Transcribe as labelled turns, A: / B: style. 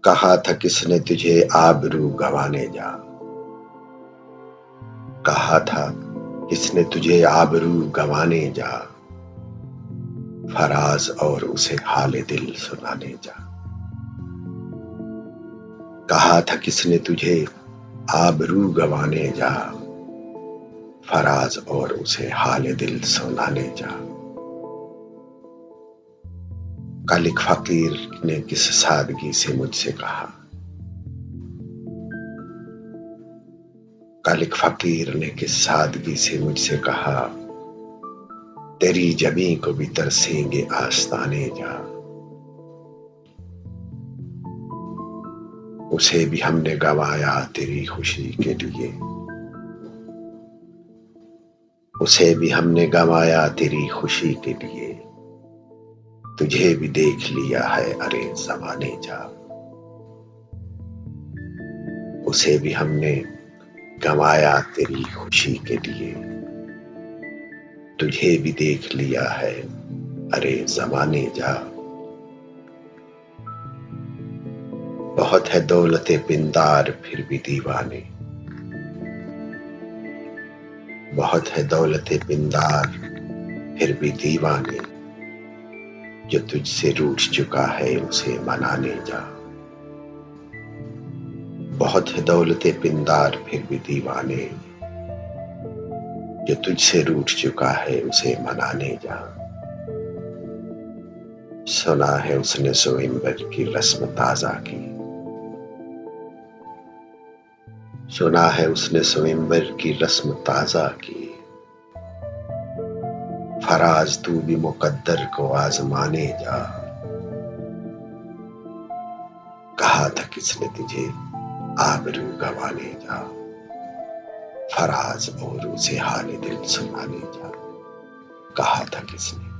A: कहा था किसने तुझे आबरू गंवाने जा। कहा था किसने तुझे आबरू गंवाने जा। फराज और उसे हाले दिल सुनाने जा। कहा था किसने तुझे आबरू गंवाने जा। फराज और उसे हाले दिल सुनाने जा। कल एक फकीर ने किस सादगी से मुझसे कहा। कल एक फकीर ने किस सादगी से मुझसे कहा। तेरी जमी को भी तरसेंगे आस्ताने जा। उसे भी हमने गंवाया तेरी खुशी के लिए। उसे भी हमने गंवाया तेरी खुशी के लिए। तुझे भी देख लिया है अरे ज़माने जा। उसे भी हमने गंवाया तेरी खुशी के लिए। तुझे भी देख लिया है अरे ज़माने जा। बहुत है दौलते पिंदार फिर भी दीवाने। बहुत है दौलते पिंदार फिर भी दीवाने। जो तुझसे रूठ चुका है उसे मनाने जा। बहुत है दौलते पिंदार फिर भी दीवाने। जो तुझसे रूठ चुका है उसे मनाने जा। सुना है उसने स्वयंवर की रस्म ताजा की। सुना है उसने स्वयंवर की रस्म ताजा की। फराज तू भी मुकद्दर को आजमाने जा। कहा था किसने तुझे आबरू गंवाने जा। फराज और उसे हाले दिल सुनाने जा। कहा था किसने।